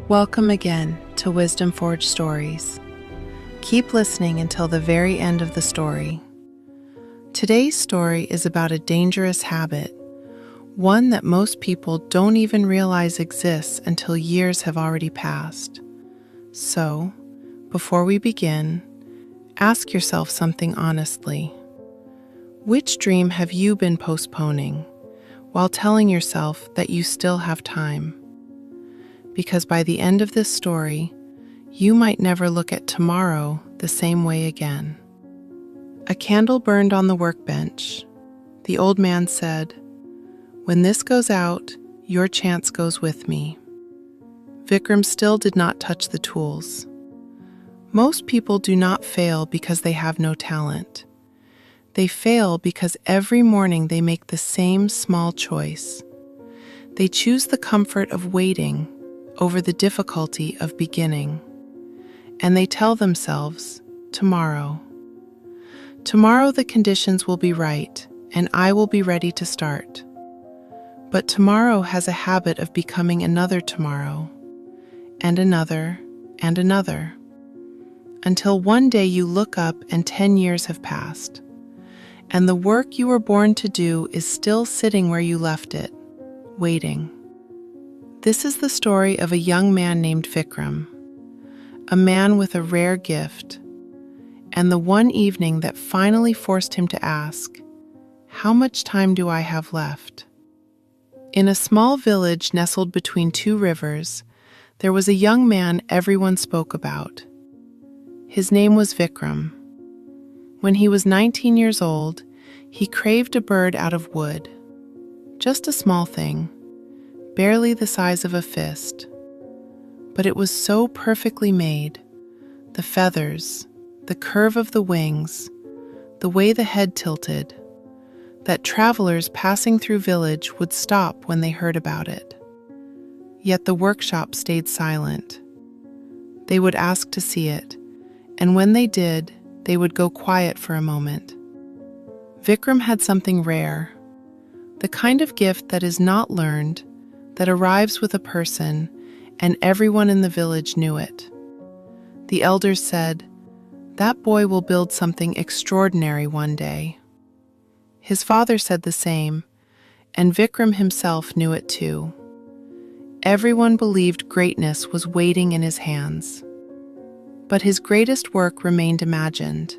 Welcome again to Wisdom Forge Stories. Keep listening until the very end of the story. Today's story is about a dangerous habit, one that most people don't even realize exists until years have already passed. So, before we begin, ask yourself something honestly. Which dream have you been postponing while telling yourself that you still have time? Because by the end of this story, you might never look at tomorrow the same way again. A candle burned on the workbench. The old man said, "When this goes out, your chance goes with me." Vikram still did not touch the tools. Most people do not fail because they have no talent. They fail because every morning they make the same small choice. They choose the comfort of waiting over the difficulty of beginning. And they tell themselves, tomorrow. Tomorrow the conditions will be right, and I will be ready to start. But tomorrow has a habit of becoming another tomorrow, and another, and another. Until one day you look up and 10 years have passed, and the work you were born to do is still sitting where you left it, waiting. This is the story of a young man named Vikram, a man with a rare gift, and the one evening that finally forced him to ask, "How much time do I have left?" In a small village nestled between two rivers, there was a young man everyone spoke about. His name was Vikram. When he was 19 years old, he craved a bird out of wood, just a small thing, barely the size of a fist. But it was so perfectly made, the feathers, the curve of the wings, the way the head tilted, that travelers passing through village would stop when they heard about it. Yet the workshop stayed silent. They would ask to see it, and when they did, they would go quiet for a moment. Vikram had something rare, the kind of gift that is not learned, that arrives with a person, and everyone in the village knew it. The elders said, "That boy will build something extraordinary one day." His father said the same, and Vikram himself knew it too. Everyone believed greatness was waiting in his hands. But his greatest work remained imagined.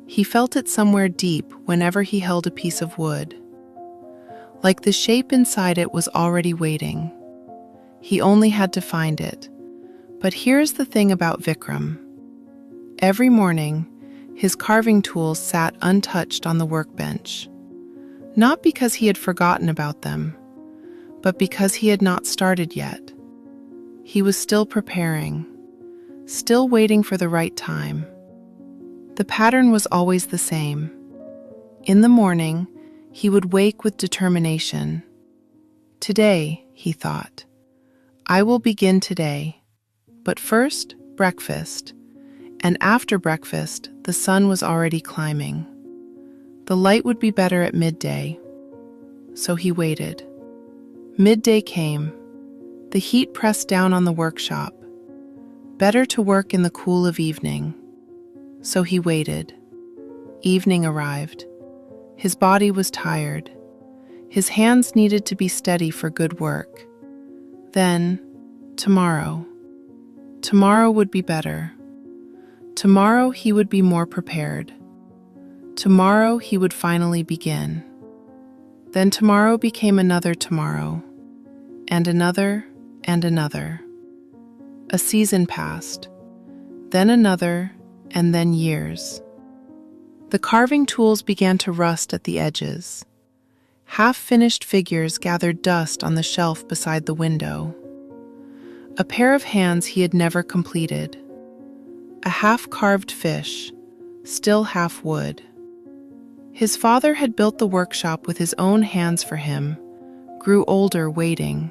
He felt it somewhere deep whenever he held a piece of wood. Like the shape inside it was already waiting. He only had to find it. But here's the thing about Vikram. Every morning, his carving tools sat untouched on the workbench. Not because he had forgotten about them, but because he had not started yet. He was still preparing, still waiting for the right time. The pattern was always the same. In the morning, he would wake with determination. Today, he thought, I will begin today. But first, breakfast. And after breakfast, the sun was already climbing. The light would be better at midday. So he waited. Midday came. The heat pressed down on the workshop. Better to work in the cool of evening. So he waited. Evening arrived. His body was tired. His hands needed to be steady for good work. Then, tomorrow. Tomorrow would be better. Tomorrow he would be more prepared. Tomorrow he would finally begin. Then tomorrow became another tomorrow, and another, and another. A season passed, then another, and then years. The carving tools began to rust at the edges. Half-finished figures gathered dust on the shelf beside the window. A pair of hands he had never completed. A half-carved fish, still half wood. His father had built the workshop with his own hands for him, grew older waiting.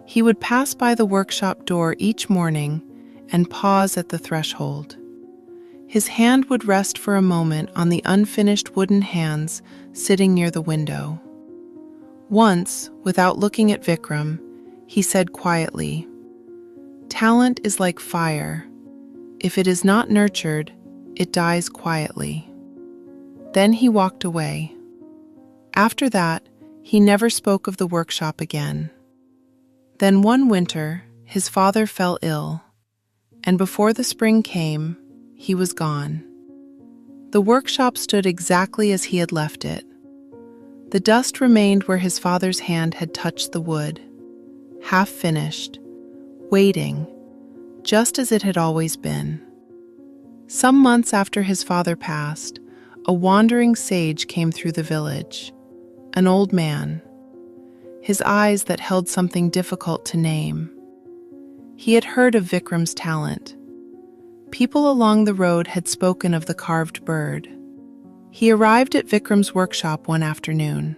He would pass by the workshop door each morning and pause at the threshold. His hand would rest for a moment on the unfinished wooden hands sitting near the window. Once, without looking at Vikram, he said quietly, Talent is like fire. If it is not nurtured, it dies quietly. Then he walked away. After that, he never spoke of the workshop again. Then one winter, his father fell ill, and before the spring came, he was gone. The workshop stood exactly as he had left it. The dust remained where his father's hand had touched the wood, half finished, waiting, just as it had always been. Some months after his father passed, a wandering sage came through the village, an old man, his eyes that held something difficult to name. He had heard of Vikram's talent. People along the road had spoken of the carved bird. He arrived at Vikram's workshop one afternoon.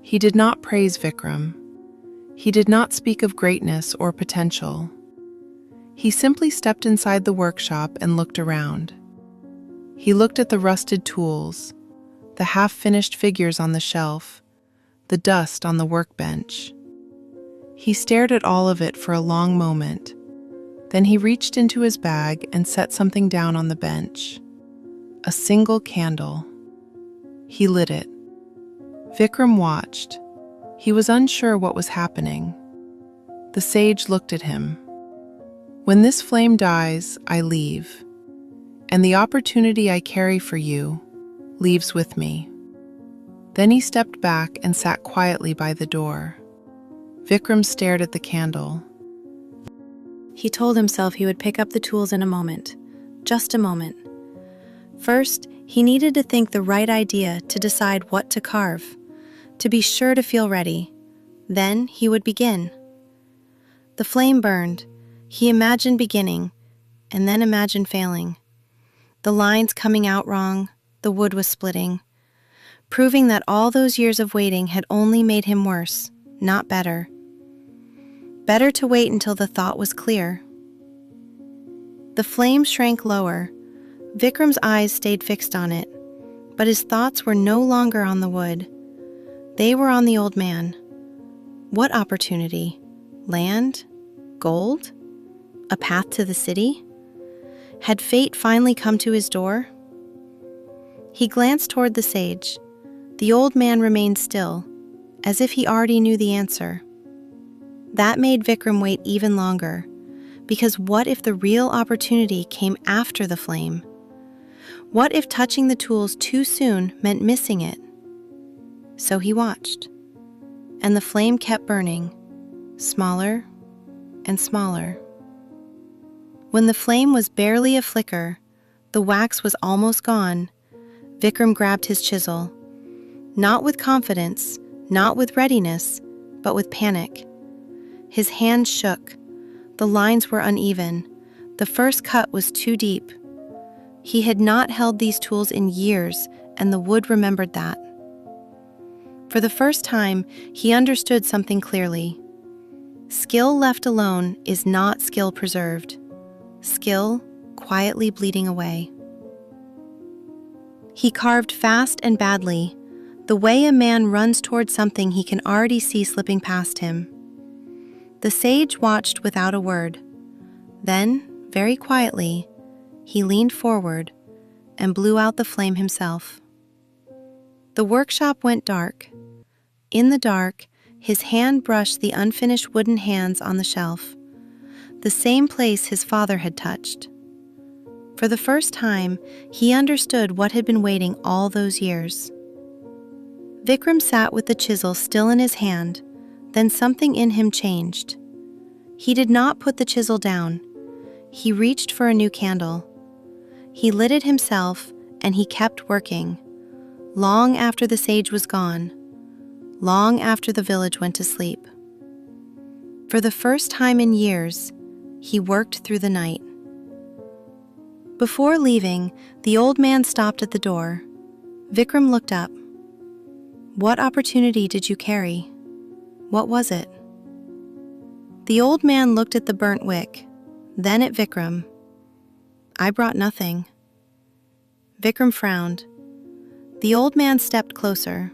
He did not praise Vikram. He did not speak of greatness or potential. He simply stepped inside the workshop and looked around. He looked at the rusted tools, the half-finished figures on the shelf, the dust on the workbench. He stared at all of it for a long moment. Then he reached into his bag and set something down on the bench. A single candle. He lit it. Vikram watched. He was unsure what was happening. The sage looked at him. "When this flame dies, I leave, and the opportunity I carry for you leaves with me." Then he stepped back and sat quietly by the door. Vikram stared at the candle. He told himself he would pick up the tools in a moment, just a moment. First, he needed to think the right idea to decide what to carve, to be sure to feel ready. Then he would begin. The flame burned. He imagined beginning, and then imagined failing. The lines coming out wrong, the wood was splitting, proving that all those years of waiting had only made him worse, not better. Better to wait until the thought was clear. The flame shrank lower. Vikram's eyes stayed fixed on it, but his thoughts were no longer on the wood. They were on the old man. What opportunity? Land? Gold? A path to the city? Had fate finally come to his door? He glanced toward the sage. The old man remained still, as if he already knew the answer. That made Vikram wait even longer, because what if the real opportunity came after the flame? What if touching the tools too soon meant missing it? So he watched, and the flame kept burning, smaller and smaller. When the flame was barely a flicker, the wax was almost gone, Vikram grabbed his chisel. Not with confidence, not with readiness, but with panic. His hands shook. The lines were uneven. The first cut was too deep. He had not held these tools in years, and the wood remembered that. For the first time, he understood something clearly. Skill left alone is not skill preserved. Skill quietly bleeding away. He carved fast and badly, the way a man runs toward something he can already see slipping past him. The sage watched without a word. Then, very quietly, he leaned forward and blew out the flame himself. The workshop went dark. In the dark, his hand brushed the unfinished wooden hands on the shelf, the same place his father had touched. For the first time, he understood what had been waiting all those years. Vikram sat with the chisel still in his hand, then something in him changed. He did not put the chisel down. He reached for a new candle. He lit it himself, and he kept working, long after the sage was gone, long after the village went to sleep. For the first time in years, he worked through the night. Before leaving, the old man stopped at the door. Vikram looked up. "What opportunity did you carry? What was it?" The old man looked at the burnt wick, then at Vikram. "I brought nothing." Vikram frowned. The old man stepped closer.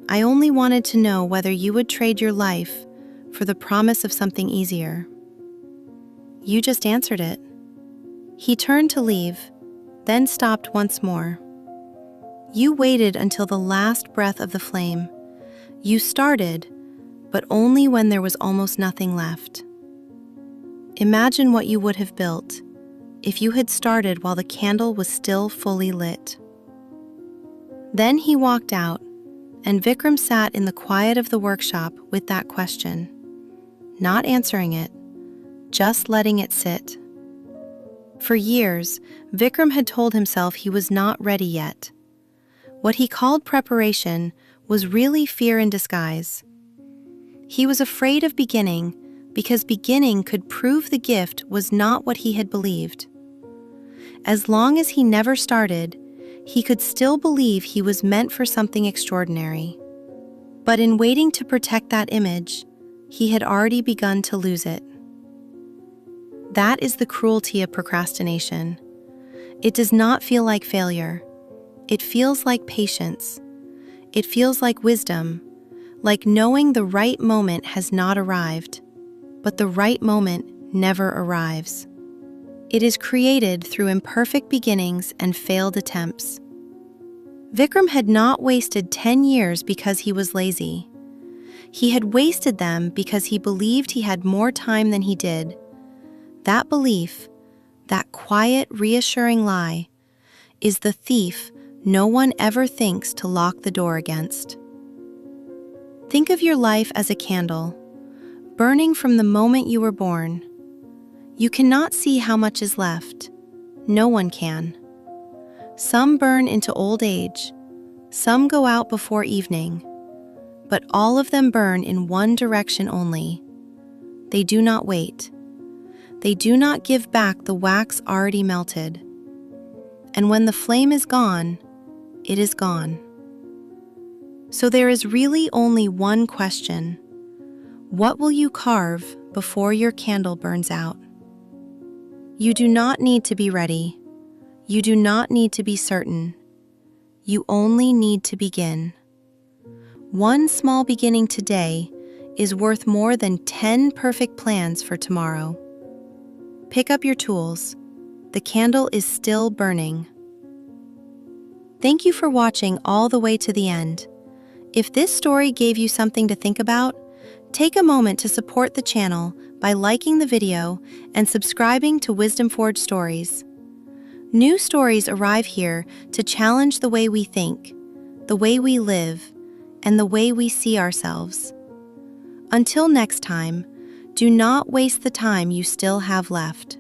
"I only wanted to know whether you would trade your life for the promise of something easier." You just answered it. He turned to leave, then stopped once more. You waited until the last breath of the flame. You started, but only when there was almost nothing left. Imagine what you would have built if you had started while the candle was still fully lit. Then he walked out, and Vikram sat in the quiet of the workshop with that question, not answering it, just letting it sit. For years, Vikram had told himself he was not ready yet. What he called preparation was really fear in disguise. He was afraid of beginning because beginning could prove the gift was not what he had believed. As long as he never started, he could still believe he was meant for something extraordinary. But in waiting to protect that image, he had already begun to lose it. That is the cruelty of procrastination. It does not feel like failure. It feels like patience. It feels like wisdom, like knowing the right moment has not arrived, but the right moment never arrives. It is created through imperfect beginnings and failed attempts. Vikram had not wasted 10 years because he was lazy. He had wasted them because he believed he had more time than he did. That belief, that quiet, reassuring lie, is the thief no one ever thinks to lock the door against. Think of your life as a candle, burning from the moment you were born. You cannot see how much is left. No one can. Some burn into old age, some go out before evening, but all of them burn in one direction only. They do not wait. They do not give back the wax already melted. And when the flame is gone, it is gone. So there is really only one question. What will you carve before your candle burns out? You do not need to be ready. You do not need to be certain. You only need to begin. One small beginning today is worth more than 10 perfect plans for tomorrow. Pick up your tools. The candle is still burning. Thank you for watching all the way to the end. If this story gave you something to think about, take a moment to support the channel by liking the video and subscribing to Wisdom Forge Stories. New stories arrive here to challenge the way we think, the way we live, and the way we see ourselves. Until next time, do not waste the time you still have left.